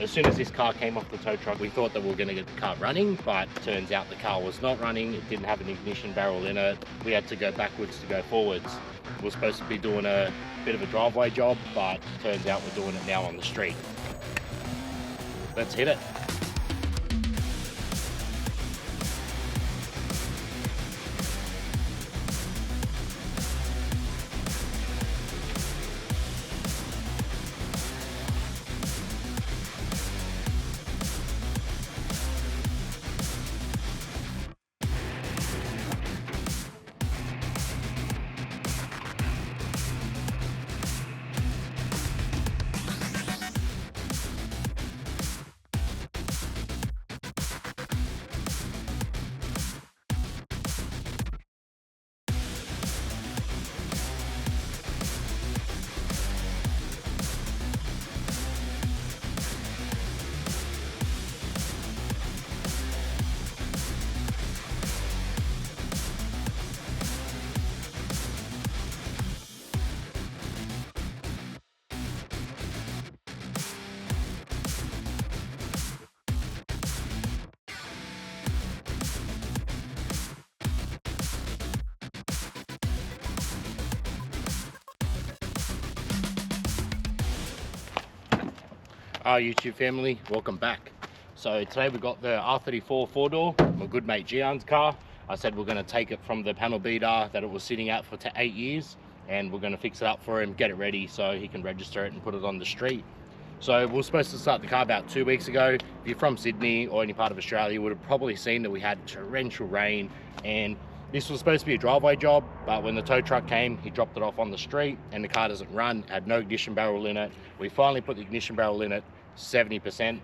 as soon as this car came off the tow truck, we thought that we were going to get the car running, but turns out the car was not running. It didn't have an ignition barrel in it. We had to go backwards to go forwards. We're supposed to be doing a bit of a driveway job, but turns out we're doing it now on the street. Let's hit it. Our YouTube family, welcome back. So today we got the R34 4-door, my good mate Gian's car. I said we're going to take it from the panel beater that it was sitting at for 8 years, and we're going to fix it up for him, get it ready so he can register it and put it on the street. So we were supposed to start the car about 2 weeks ago. If you're from Sydney or any part of Australia, you would have probably seen that we had torrential rain, and this was supposed to be a driveway job, but when the tow truck came, he dropped it off on the street and the car doesn't run, had no ignition barrel in it. We finally put the ignition barrel in it, 70%,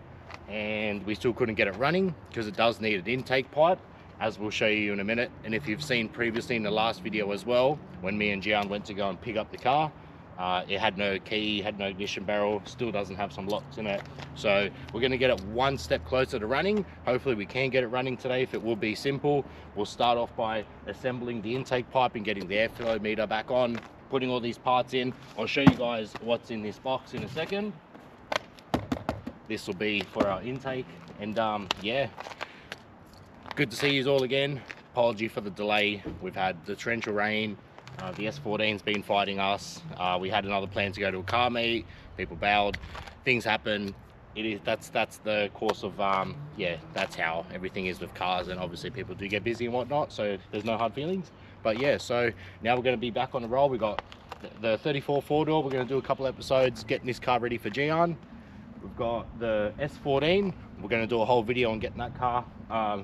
and we still couldn't get it running because it does need an intake pipe, as we'll show you in a minute. And if you've seen previously in the last video as well, when me and Gian went to go and pick up the car, it had no key, had no ignition barrel, still doesn't have some locks in it. So we're going to get it one step closer to running. Hopefully we can get it running today. If it will be simple, we'll start off by assembling the intake pipe and getting the airflow meter back on, putting all these parts in. I'll show you guys what's in this box in a second. This will be for our intake, and yeah, good to see you all again. Apology for the delay. We've had the torrential rain. The S14's been fighting us. We had another plan to go to a car meet. People bailed. Things happen. That's the course of yeah, that's how everything is with cars, and obviously people do get busy and whatnot, so there's no hard feelings. But yeah, so now we're going to be back on the roll. We got the 34 4-door. We're going to do a couple episodes getting this car ready for Gian. We've got the S14. We're going to do a whole video on getting that car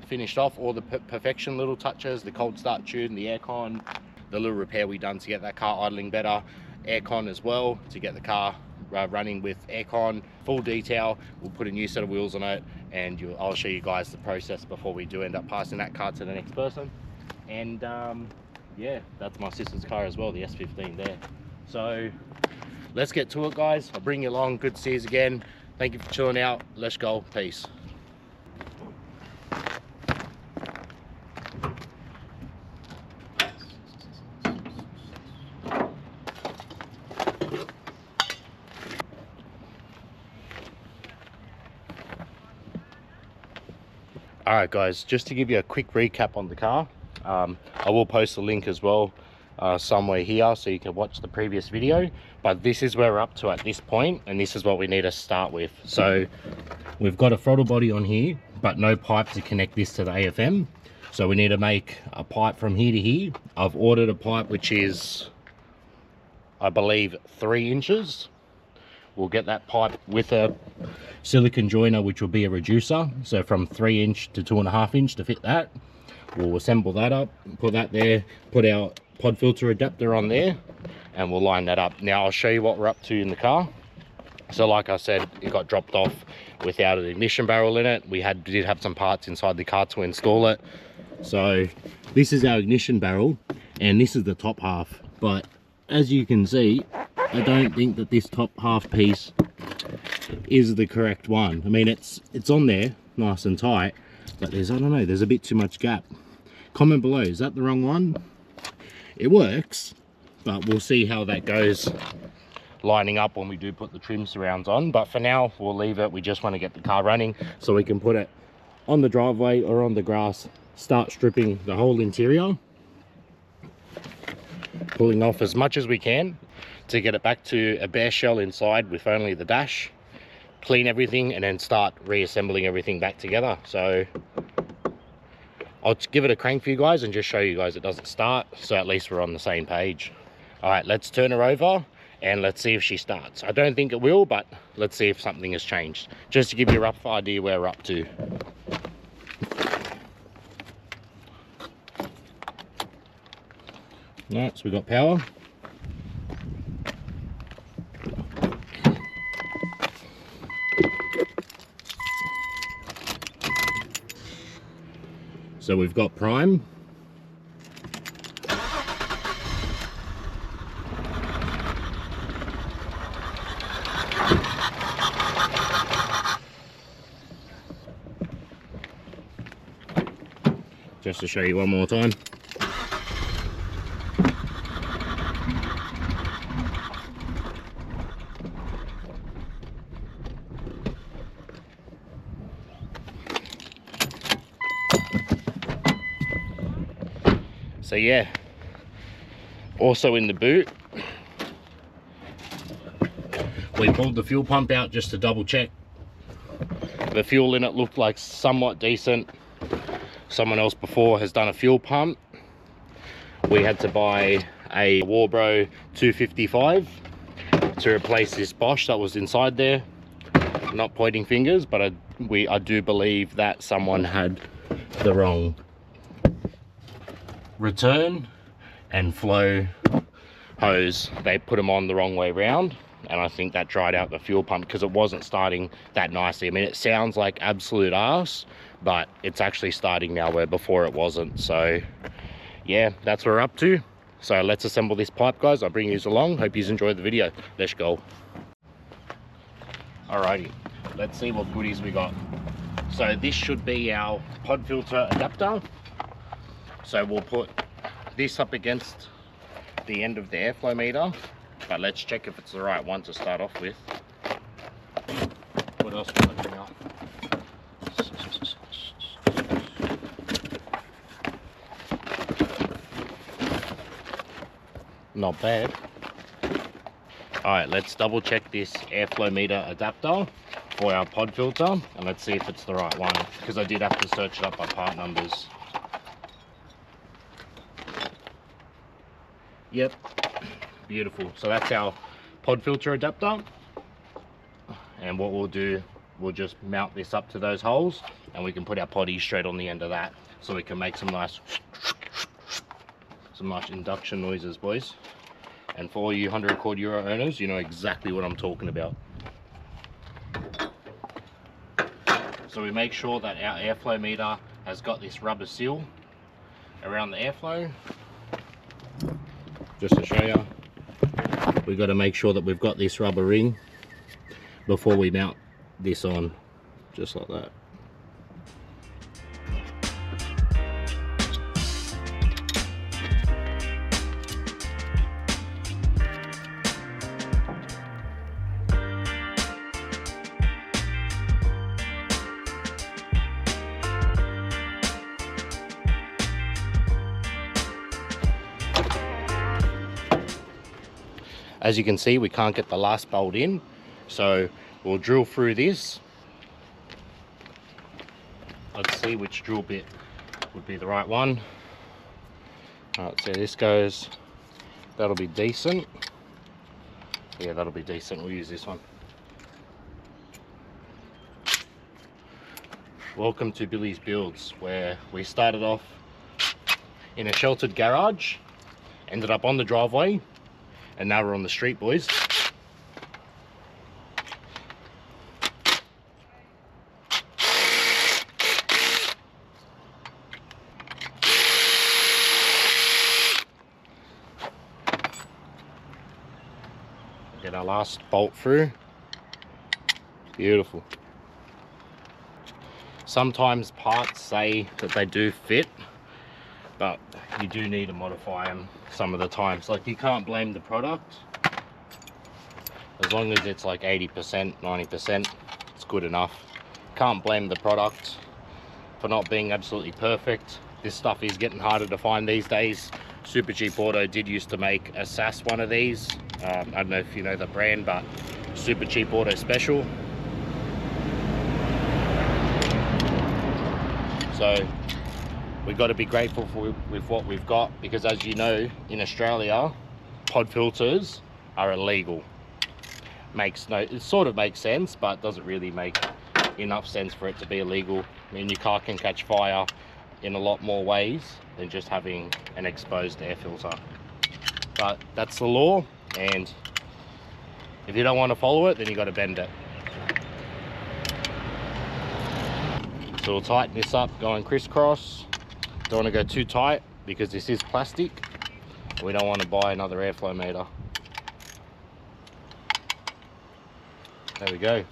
finished off, all the perfection little touches, the cold start tune, the aircon, the little repair we done to get that car idling better, aircon as well to get the car running with aircon, full detail. We'll put a new set of wheels on it, and I'll show you guys the process before we do end up passing that car to the next person. And yeah, that's my sister's car as well, the S15 there. So let's get to it, guys. I'll bring you along. Good to see you again. Thank you for chilling out. Let's go. Peace. Alright guys, just to give you a quick recap on the car, I will post a link as well somewhere here so you can watch the previous video, but this is where we're up to at this point, and this is what we need to start with. So we've got a throttle body on here, but no pipe to connect this to the AFM, so we need to make a pipe from here to here. I've ordered a pipe which is, I believe, 3 inches. We'll get that pipe with a silicone joiner, which will be a reducer, so from 3 inch to 2.5 inch to fit that. We'll assemble that up, put that there, put our pod filter adapter on there, and we'll line that up. Now I'll show you what we're up to in the car. So like I said, it got dropped off without an ignition barrel in it. We did have some parts inside the car to install it. So this is our ignition barrel, and this is the top half, but as you can see, I don't think that this top half piece is the correct one. I mean, it's on there nice and tight, but I don't know, there's a bit too much gap. Comment below, is that the wrong one? It works, but we'll see how that goes lining up when we do put the trim surrounds on. But for now, we'll leave it. We just want to get the car running so we can put it on the driveway or on the grass, start stripping the whole interior, pulling off as much as we can to get it back to a bare shell inside with only the dash, clean everything, and then start reassembling everything back together. So I'll give it a crank for you guys and just show you guys it doesn't start, so at least we're on the same page. All right, let's turn her over and let's see if she starts. I don't think it will, but let's see if something has changed, just to give you a rough idea where we're up to. Alright, so we've got power. So we've got prime. Just to show you one more time. So yeah, also in the boot, we pulled the fuel pump out just to double check. The fuel in it looked like somewhat decent. Someone else before has done a fuel pump. We had to buy a Warbro 255 to replace this Bosch that was inside there. I'm not pointing fingers, but I do believe that someone had the wrong return and flow hose. They put them on the wrong way round, and I think that dried out the fuel pump because it wasn't starting that nicely. I mean, it sounds like absolute arse, but it's actually starting now where before it wasn't. So yeah, that's what we're up to. So let's assemble this pipe, guys. I'll bring you along. Hope you enjoyed the video. Let's go. Alrighty, let's see what goodies we got. So this should be our pod filter adapter. So we'll put this up against the end of the airflow meter, but let's check if it's the right one to start off with. What else can I bring up? Not bad. Alright, let's double check this airflow meter adapter for our pod filter, and let's see if it's the right one, because I did have to search it up by part numbers. Yep, beautiful. So that's our pod filter adapter, and what we'll do, we'll just mount this up to those holes, and we can put our potty straight on the end of that, so we can make some nice induction noises, boys. And for all you €100 owners, you know exactly what I'm talking about. So we make sure that our airflow meter has got this rubber seal around the airflow. Just to show you, we've got to make sure that we've got this rubber ring before we mount this on, just like that. As you can see, we can't get the last bolt in, so we'll drill through this. Let's see which drill bit would be the right one. Alright, so this goes, that'll be decent. Yeah, that'll be decent, we'll use this one. Welcome to Billy's Builds, where we started off in a sheltered garage, ended up on the driveway, and now we're on the street, boys. Get our last bolt through. Beautiful. Sometimes parts say that they do fit, but you do need to modify them some of the times. Like, you can't blame the product. As long as it's like 80%, 90%, it's good enough. Can't blame the product for not being absolutely perfect. This stuff is getting harder to find these days. Super Cheap Auto did used to make a SAS one of these. I don't know if you know the brand, but Super Cheap Auto Special. So we've got to be grateful with what we've got, because as you know, in Australia, pod filters are illegal. It sort of makes sense, but doesn't really make enough sense for it to be illegal. I mean, your car can catch fire in a lot more ways than just having an exposed air filter. But that's the law, and if you don't want to follow it, then you got to bend it. So we'll tighten this up going crisscross. Don't want to go too tight because this is plastic. We don't want to buy another airflow meter. There we go.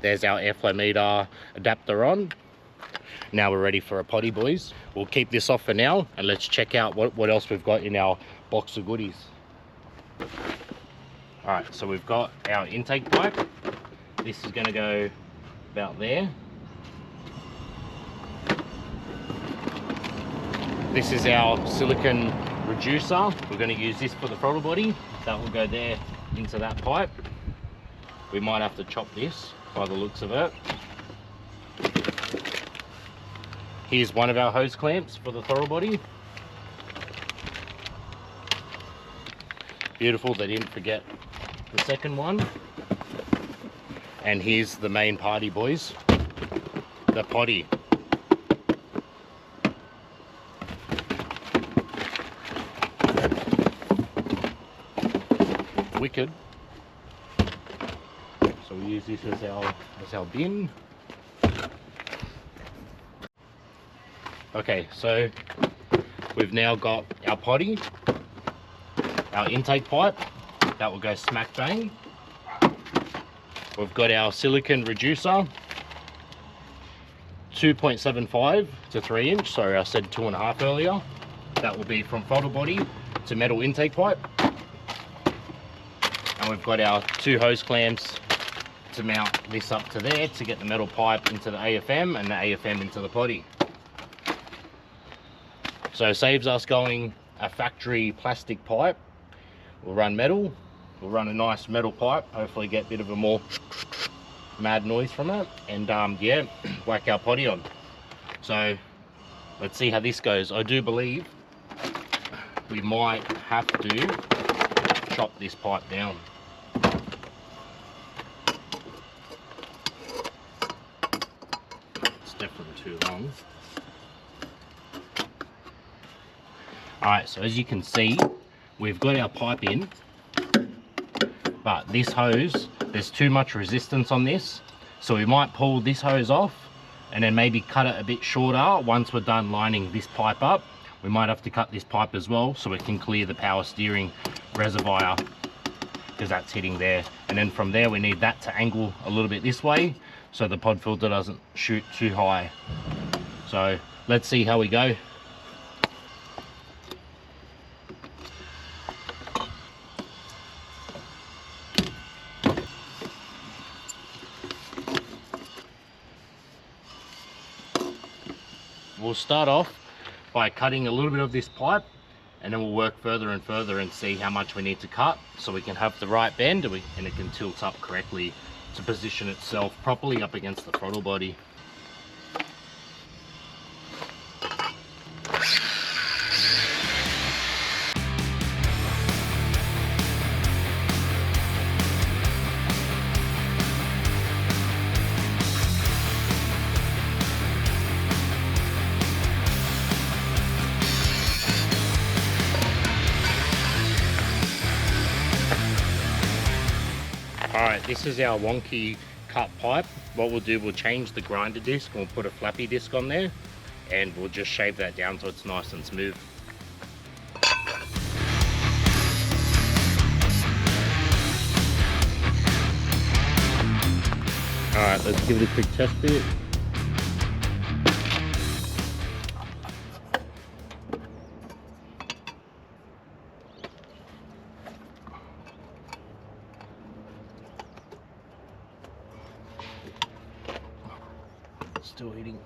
There's our airflow meter adapter on. Now we're ready for a potty, boys. We'll keep this off for now, and let's check out what else we've got in our box of goodies. All right, so we've got our intake pipe. This is going to go about there. This is our silicone reducer. We're going to use this for the throttle body. That will go there into that pipe. We might have to chop this by the looks of it. Here's one of our hose clamps for the throttle body. Beautiful, they didn't forget the second one. And here's the main party, boys, the potty. Wicked. So we use this as our bin. Okay, so we've now got our potty, our intake pipe, that will go smack bang. We've got our silicone reducer, 2.75 to 3 inch. Sorry, I said 2.5 earlier. That will be from throttle body to metal intake pipe. And we've got our 2 hose clamps to mount this up to there to get the metal pipe into the AFM and the AFM into the potty. So it saves us going a factory plastic pipe. We'll run metal. We'll run a nice metal pipe, hopefully get a bit of a more mad noise from it, and yeah, whack our potty on. So let's see how this goes. I do believe we might have to chop this pipe down. It's definitely too long. Alright, so as you can see, we've got our pipe in, but this hose, there's too much resistance on this, so we might pull this hose off and then maybe cut it a bit shorter. Once we're done lining this pipe up, we might have to cut this pipe as well so it can clear the power steering reservoir, because that's hitting there. And then from there we need that to angle a little bit this way so the pod filter doesn't shoot too high. So let's see how we go. We'll start off by cutting a little bit of this pipe, and then we'll work further and further and see how much we need to cut so we can have the right bend and it can tilt up correctly to position itself properly up against the throttle body. Alright, this is our wonky cut pipe. What we'll do, we'll change the grinder disc and we'll put a flappy disc on there, and we'll just shave that down so it's nice and smooth. Alright, let's give it a quick test bit. Still hitting.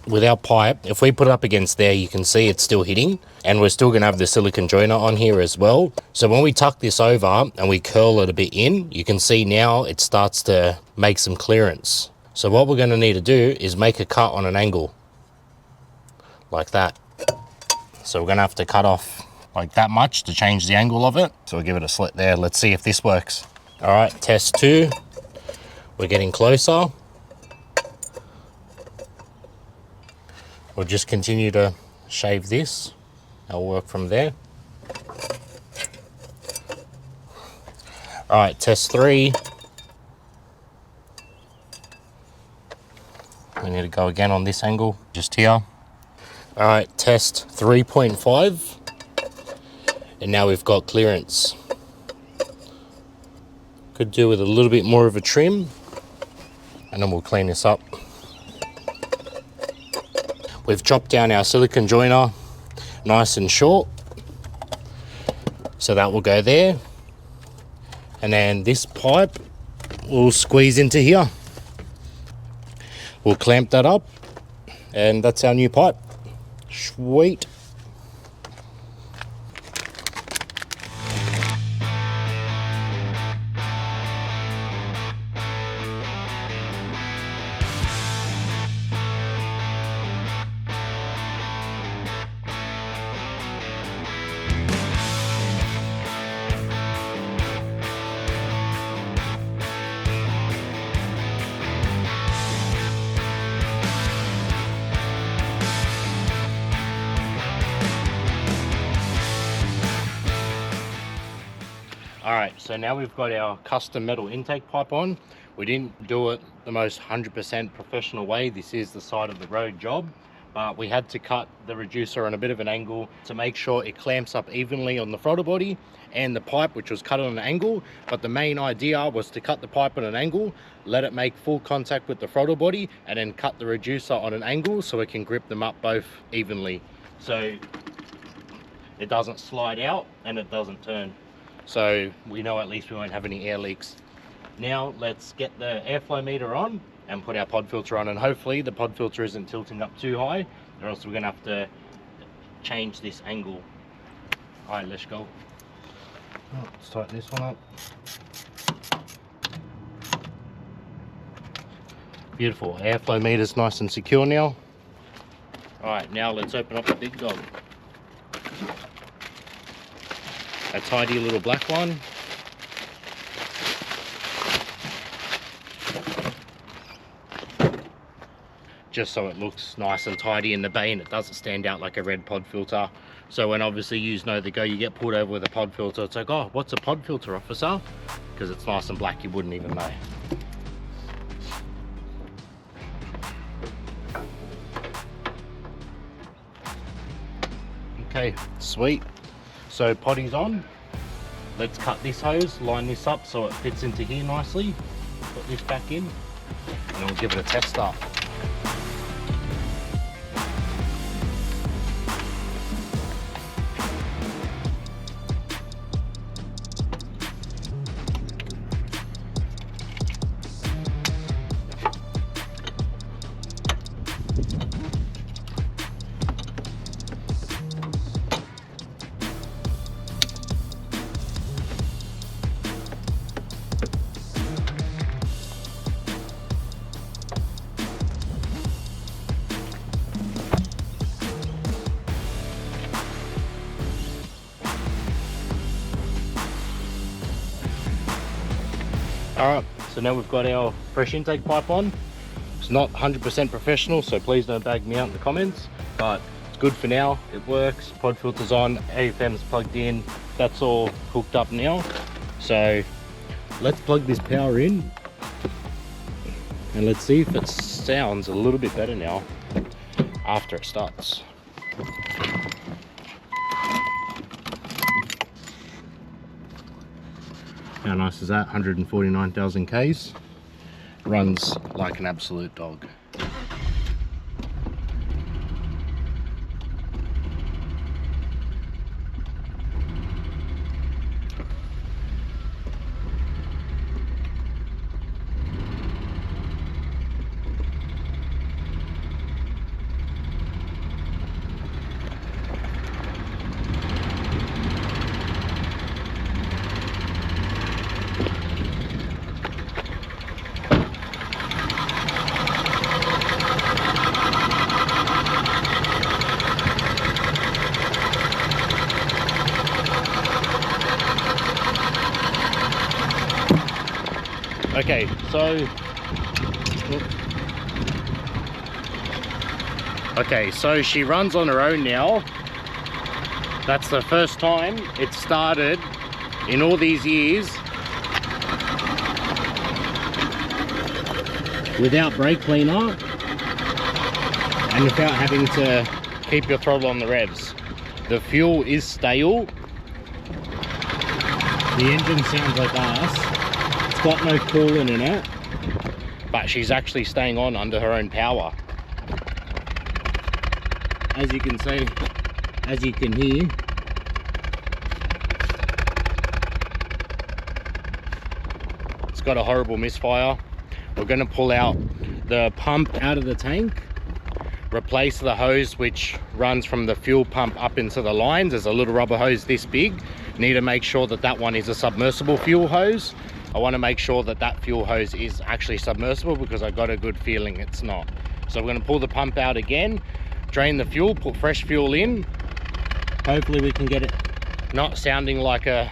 With our pipe, if we put it up against there, you can see it's still hitting, and we're still gonna have the silicone joiner on here as well. So when we tuck this over and we curl it a bit in, you can see now it starts to make some clearance. So what we're gonna need to do is make a cut on an angle, like that. So we're gonna have to cut off like that much to change the angle of it. So we'll give it a slit there. Let's see if this works. All right, test 2. We're getting closer. We'll just continue to shave this. I'll work from there. All right, test 3. We need to go again on this angle, just here. All right, test 3.5. And now we've got clearance. Could do with a little bit more of a trim, and then we'll clean this up. We've chopped down our silicone joiner nice and short, so that will go there. And then this pipe will squeeze into here. We'll clamp that up, and that's our new pipe. Sweet. Alright, so now we've got our custom metal intake pipe on. We didn't do it the most 100% professional way. This is the side of the road job, but we had to cut the reducer on a bit of an angle to make sure it clamps up evenly on the throttle body and the pipe, which was cut on an angle. But the main idea was to cut the pipe on an angle, let it make full contact with the throttle body, and then cut the reducer on an angle so it can grip them up both evenly, so it doesn't slide out and it doesn't turn. So we know at least we won't have any air leaks. Now let's get the airflow meter on and put our pod filter on, and hopefully the pod filter isn't tilting up too high, or else we're gonna have to change this angle. All right, let's go. Oh, let's tighten this one up. Beautiful, airflow meter's nice and secure now. All right, now let's open up the big dog. A tidy little black one. Just so it looks nice and tidy in the bay and it doesn't stand out like a red pod filter. So when obviously you know the go, you get pulled over with a pod filter, it's like, oh, what's a pod filter, officer? Because it's nice and black, you wouldn't even know. Okay, sweet. So potty's on. Let's cut this hose, line this up so it fits into here nicely. Put this back in, and we'll give it a test start. Alright, so now we've got our fresh intake pipe on. It's not 100% professional, so please don't bag me out in the comments, but it's good for now. It works, pod filter's on, AFM's plugged in, that's all hooked up now. So let's plug this power in and let's see if it sounds a little bit better now after it starts. How nice is that? 149,000 Ks. Runs like an absolute dog. Okay, so she runs on her own now. That's the first time it started in all these years without brake cleaner and without having to keep your throttle on the revs. The fuel is stale. The engine sounds like ass. It's got no coolant in it, but she's actually staying on under her own power. As you can see, as you can hear, it's got a horrible misfire. We're going to pull out the pump out of the tank, replace the hose which runs from the fuel pump up into the lines. There's a little rubber hose this big. Need to make sure that that one is a submersible fuel hose. I want to make sure that that fuel hose is actually submersible because I got a good feeling it's not. So we're going to pull the pump out again, drain the fuel, put fresh fuel in. Hopefully we can get it not sounding like a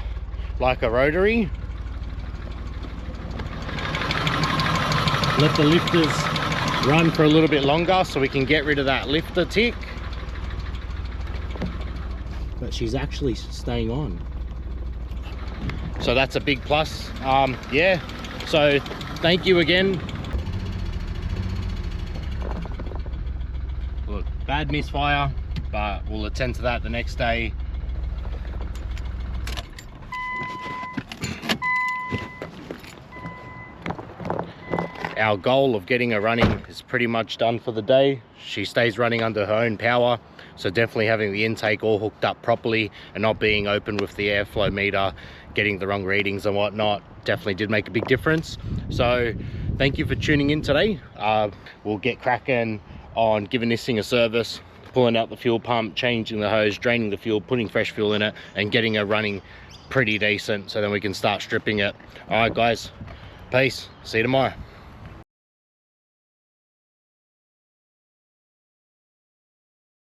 rotary. Let the lifters run for a little bit longer so we can get rid of that lifter tick. But she's actually staying on, so that's a big plus. Yeah, so thank you again. Look, bad misfire, but we'll attend to that the next day. Our goal of getting her running is pretty much done for the day. She stays running under her own power, so definitely having the intake all hooked up properly and not being open with the airflow meter, getting the wrong readings and whatnot, definitely did make a big difference. So thank you for tuning in today. We'll get cracking on giving this thing a service, pulling out the fuel pump, changing the hose, draining the fuel, putting fresh fuel in it, and getting her running pretty decent, so then we can start stripping it. All right guys, peace, see you tomorrow.